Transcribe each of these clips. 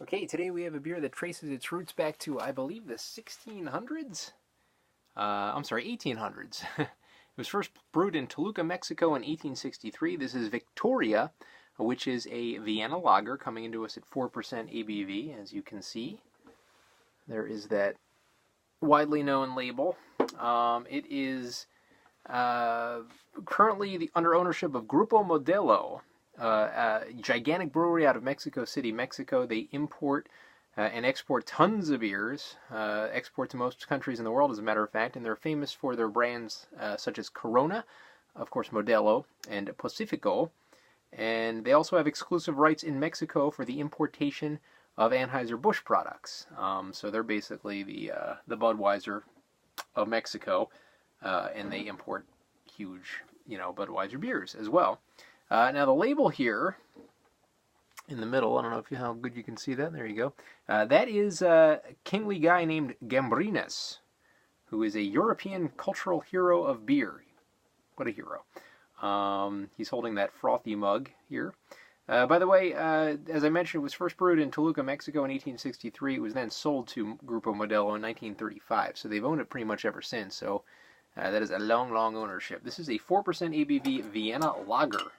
Okay, today we have a beer that traces its roots back to, I believe, the 1600s? I'm sorry, 1800s. It was first brewed in Toluca, Mexico in 1863. This is Victoria, which is a Vienna Lager coming into us at 4% ABV, as you can see. There is that widely known label. It is currently under ownership of Grupo Modelo, a gigantic brewery out of Mexico City, Mexico. They import and export tons of beers, export to most countries in the world, as a matter of fact, and they're famous for their brands such as Corona, of course Modelo, and Pacifico. And they also have exclusive rights in Mexico for the importation of Anheuser-Busch products. So they're basically the Budweiser of Mexico, and they import huge, Budweiser beers as well. Now the label here in the middle, I don't know how good you can see that. There you go. That is a kingly guy named Gambrinus, who is a European cultural hero of beer. What a hero. He's holding that frothy mug here. By the way, as I mentioned, it was first brewed in Toluca, Mexico in 1863. It was then sold to Grupo Modelo in 1935, so they've owned it pretty much ever since. So that is a long, long ownership. This is a 4% ABV Vienna Lager.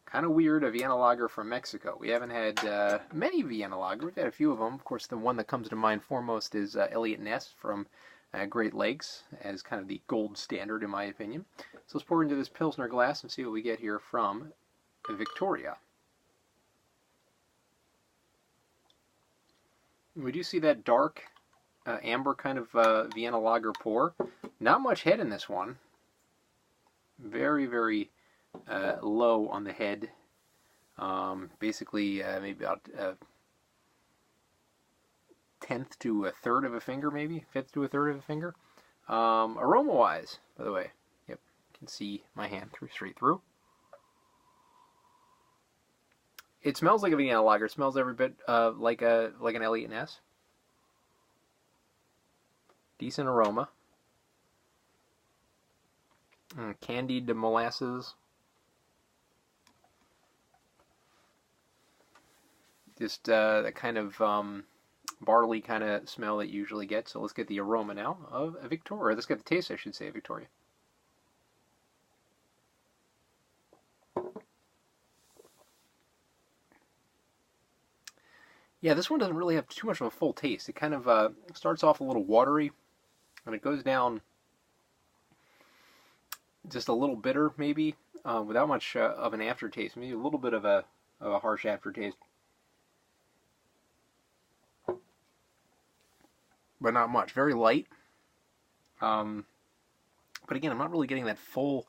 Kind of weird, a Vienna Lager from Mexico. We haven't had many Vienna Lager. We've had a few of them. Of course, the one that comes to mind foremost is Elliott Ness from Great Lakes, as kind of the gold standard, in my opinion. So let's pour into this Pilsner glass and see what we get here from Victoria. We do see that dark amber kind of Vienna Lager pour. Not much head in this one. Very, very low on the head. Basically maybe about a tenth to a third of a finger, maybe fifth to a third of a finger. Aroma wise, by the way, yep, you can see my hand straight through. It smells like a Vienna Lager. It smells every bit like an Elliott Ness. Decent aroma. Candied molasses. Just that kind of barley kind of smell that you usually get. So let's get the aroma now of a Victoria. Let's get the taste, I should say, of Victoria. Yeah, this one doesn't really have too much of a full taste. It kind of starts off a little watery, and it goes down just a little bitter, maybe, without much of an aftertaste. Maybe a little bit of a harsh aftertaste. But not much. Very light. But again, I'm not really getting that full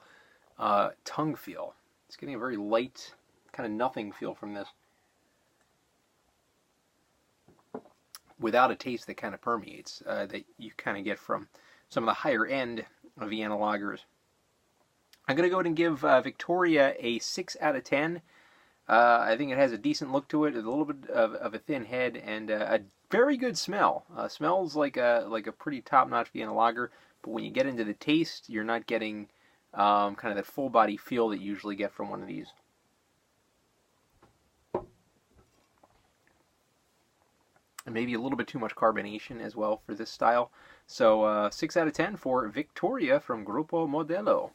tongue feel. It's getting a very light, kind of nothing feel from this, without a taste that kind of permeates, that you kind of get from some of the higher end of Vienna Lagers. I'm going to go ahead and give Victoria a 6 out of 10. I think it has a decent look to it, a little bit of a thin head, and a very good smell. Smells like a pretty top-notch Vienna Lager, but when you get into the taste, you're not getting kind of that full-body feel that you usually get from one of these. And maybe a little bit too much carbonation as well for this style. So 6 out of 10 for Victoria from Grupo Modelo.